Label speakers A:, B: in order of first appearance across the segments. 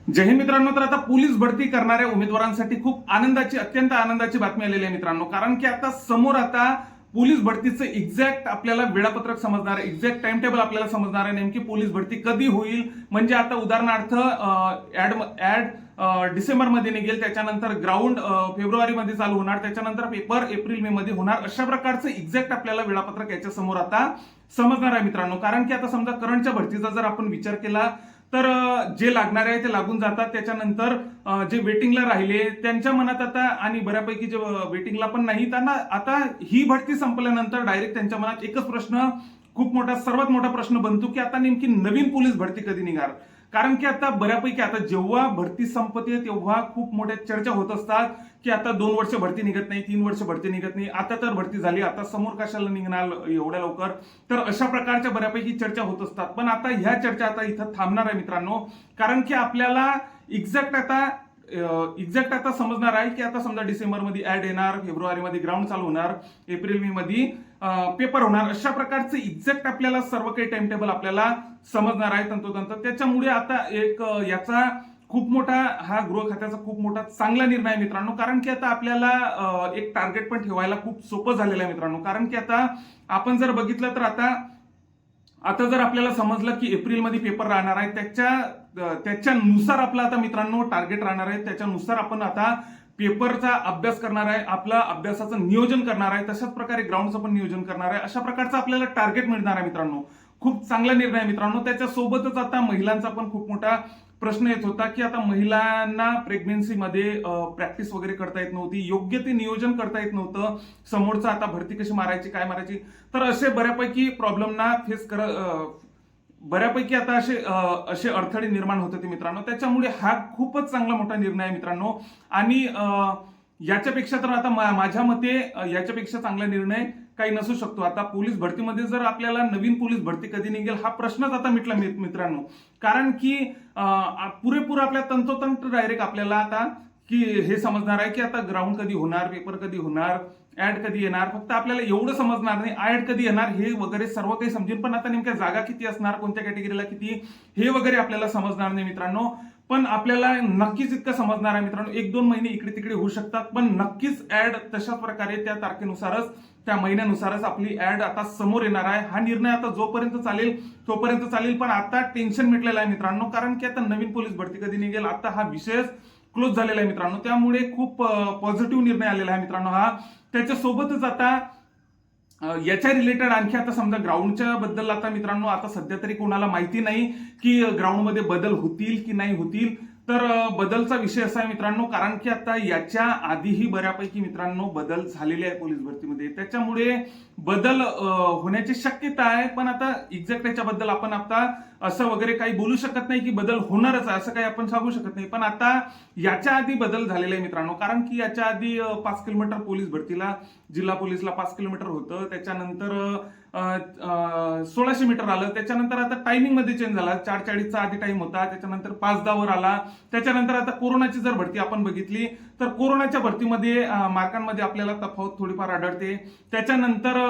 A: जय हिंद मित्रांनो. तर आता पोलीस भरती करणाऱ्या उमेदवारांसाठी खूप अत्यंत आनंदाची बातमी आलेली आहे मित्रांनो. कारण की आता समोर पोलीस भरतीचं एक्झॅक्ट आपल्याला वेळापत्रक समजणार आहे, एक्झॅक्ट टाइम टेबल आपल्याला समजणार आहे, नेमकी पोलीस भरती कधी होईल. म्हणजे आता उदाहरणार्थ ऍड डिसेंबरमध्ये निघेल, त्याच्यानंतर ग्राउंड फेब्रुवारीमध्ये चालू होणार, त्याच्यानंतर पेपर एप्रिल मे मध्ये होणार. अशा प्रकारचं एक्झॅक्ट आपल्याला वेळापत्रक याच्या समोर आता समजणार आहे मित्रांनो. कारण की आता समजा करंटच्या भरतीचा जर आपण विचार केला तर जे लागणार आहे ते लागून जातात. त्याच्यानंतर जे वेटिंगला राहिले त्यांच्या मनात आता, आणि बऱ्यापैकी जे वेटिंगला पण नाही त्यांना आता ही भरती संपल्यानंतर डायरेक्ट त्यांच्या मनात एकच प्रश्न, खूप मोठा, सर्वात मोठा प्रश्न बनतो की आता नेमकी नवीन पोलीस भरती कधी निघणार. कारण की आता बऱ्यापैकी आता जेव्हा भरती संपते तेव्हा खूप मोठ्या चर्चा होत असतात की आता 2 वर्ष भरती निघत नाही, 3 वर्ष भरती निघत नाही, आता तर भरती झाली, आता समोर कशाला निघणार एवढ्या लवकर. तर अशा प्रकारच्या बऱ्यापैकी चर्चा होत असतात. पण आता ह्या चर्चा आता इथं थांबणार आहे मित्रांनो. कारण की आपल्याला एक्झॅक्ट आता समजणार आहे की आता समजा डिसेंबरमध्ये ऍड येणार, फेब्रुवारीमध्ये ग्राउंड चालू होणार, एप्रिल मे मध्ये पेपर होणार. अशा प्रकारचे एक्झॅक्ट आपल्याला सर्व काही टाइम टेबल आपल्याला समजणार आहे तंतोतंत. त्याच्यामुळे आता एक याचा खूप मोठा, हा गृह खात्याचा खूप मोठा चांगला निर्णय आहे मित्रांनो. कारण की आता आपल्याला एक टार्गेट पण ठेवायला खूप सोपं झालेलं आहे मित्रांनो. कारण की आता आपण जर बघितलं तर आता जर आपल्याला समजलं की एप्रिलमध्ये पेपर राहणार आहे, त्याच्यानुसार आपलं आता मित्रांनो टार्गेट राहणार आहे. त्याच्यानुसार आपण आता पेपरचा अभ्यास करणार आहे, आपला अभ्यासाचं नियोजन करणार आहे, तशाच प्रकारे ग्राउंडचं पण नियोजन करणार आहे. अशा प्रकारचं आपल्याला टार्गेट मिळणार आहे मित्रांनो. खूप चांगला निर्णय आहे मित्रांनो. त्याच्यासोबतच आता महिलांचा पण खूप मोठा प्रश्न येत होता की आता महिलांना प्रेग्नेन्सीमध्ये प्रॅक्टिस वगैरे करता येत नव्हती, योग्य ते नियोजन करता येत नव्हतं, समोरचं आता भरती कशी मारायची, काय मारायची. तर असे बऱ्यापैकी प्रॉब्लेमना बऱ्यापैकी आता असे अडथळे निर्माण होत होते मित्रांनो. त्याच्यामुळे हा खूपच चांगला मोठा निर्णय आहे मित्रांनो. आणि याच्यापेक्षा तर आता माझ्या मते याच्यापेक्षा चांगला निर्णय काही नसू शकतो. आता पोलीस भरतीमध्ये जर आपल्याला नवीन पोलीस भरती कधी निघेल हा प्रश्नच आता मिटला मित्रांनो. कारण की पुरेपूर आपल्या तंतोतंत डायरेक्ट आपल्याला आता की हे समजणार आहे की आता ग्राउंड कधी होणार, पेपर कधी होणार, ऍड कधी येणार. फक्त आपल्याला एवढं समजणार नाही ऍड कधी येणार हे वगैरे सर्व काही समजेल, पण आता नेमक्या जागा किती असणार, कोणत्या कॅटेगरीला किती, हे वगैरे आपल्याला समजणार नाही मित्रांनो. पण आपल्याला नक्कीच इतकं समजणार आहे मित्रांनो, 1-2 महिने इकडे तिकडे होऊ शकतात, पण नक्कीच ऍड तशाच प्रकारे त्या तारखेनुसारच, त्या महिन्यानुसारच आपली ऍड आता समोर येणार आहे. हा निर्णय आता जोपर्यंत चालेल तोपर्यंत चालेल, पण आता टेन्शन मिटलेलं आहे मित्रांनो. कारण की आता नवीन पोलीस भरती कधी निघेल, आता हा विषयच क्लोज झालेला आहे मित्रांनो. त्यामुळे खूप पॉझिटिव्ह निर्णय आलेला आहे मित्रांनो हा. त्याच्यासोबतच आता याच्या रिलेटेड आणखी आता समजा ग्राउंडच्या बद्दल आता मित्रांनो आता सध्या तरी कोणाला माहिती नाही की ग्राउंडमध्ये बदल होतील की नाही होतील. तर बदलचा विषय असा आहे मित्रांनो, कारण की आता याच्या आधीही बऱ्यापैकी मित्रांनो बदल झालेले आहे पोलीस भरतीमध्ये. त्याच्यामुळे बदल होण्याची शक्यता आहे. पण आता एक्झॅक्ट याच्याबद्दल आपण आता असं वगैरे काही बोलू शकत नाही की बदल होणारच आहे असं काही आपण सांगू शकत नाही. पण आता याच्या आधी बदल झालेले आहे मित्रांनो. कारण की याच्या आधी 5 किलोमीटर पोलीस भरतीला, जिल्हा पोलीसला 5 किलोमीटर होतं, त्याच्यानंतर 1600 मीटर आलं, त्याच्यानंतर आता टायमिंग मध्ये चेंज झाला. 4:40चा आधी टाइम होता, त्याच्यानंतर 5:10 वर आला. त्याच्यानंतर आता कोरोनाची जर भरती आपण बघितली तर कोरोनाच्या भरतीमध्ये मार्कांमध्ये आपल्याला तफावत थोडीफार आढळते. त्याच्यानंतर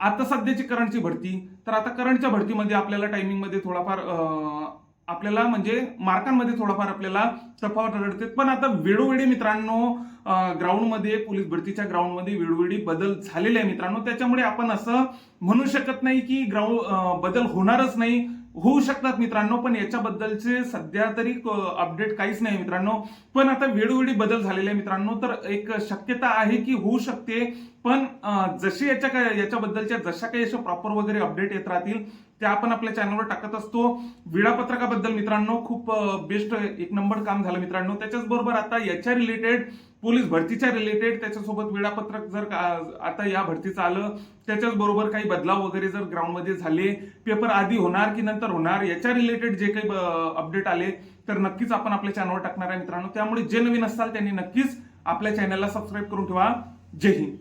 A: आता सध्याची करंटची भरती, तर आता करंटच्या भरतीमध्ये आपल्याला टायमिंग मध्ये थोडाफार आपल्याला म्हणजे मार्कांमध्ये थोडाफार आपल्याला तफावत आढळते. पण आता वेळोवेळी मित्रांनो ग्राउंडमध्ये, पोलीस भरतीच्या ग्राउंडमध्ये वेळोवेळी बदल झालेले आहे मित्रांनो. त्याच्यामुळे आपण असं म्हणू शकत नाही की बदल होणारच नाही. होऊ शकतात मित्रांनो, पण याच्याबद्दलचे सध्या तरी अपडेट काहीच नाही मित्रांनो. पण आता वेळोवेळी बदल झालेले आहे मित्रांनो, तर एक शक्यता आहे की होऊ शकते. पण जशी याच्याबद्दलच्या जशा काही अशा प्रॉपर वगैरे अपडेट येत राहतील त्या आपण आपल्या चॅनलवर टाकत असतो. वेळापत्रकाबद्दल मित्रांनो खूप बेस्ट, एक नंबर काम झालं मित्रांनो. त्याच्याच बरोबर आता याच्या रिलेटेड, पोलीस भरतीच्या रिलेटेड, त्याच्यासोबत वेळापत्रक जर आता या भरतीचं आलं, त्याच्याच बरोबर काही बदलाव वगैरे जर ग्राउंडमध्ये झाले, पेपर आधी होणार की नंतर होणार, याच्या रिलेटेड जे काही अपडेट आले तर नक्कीच आपण आपल्या चॅनलवर टाकणार आहे मित्रांनो. त्यामुळे जे नवीन असताल त्यांनी नक्कीच आपल्या चॅनलला सबस्क्राईब करून ठेवा. जय हिंद.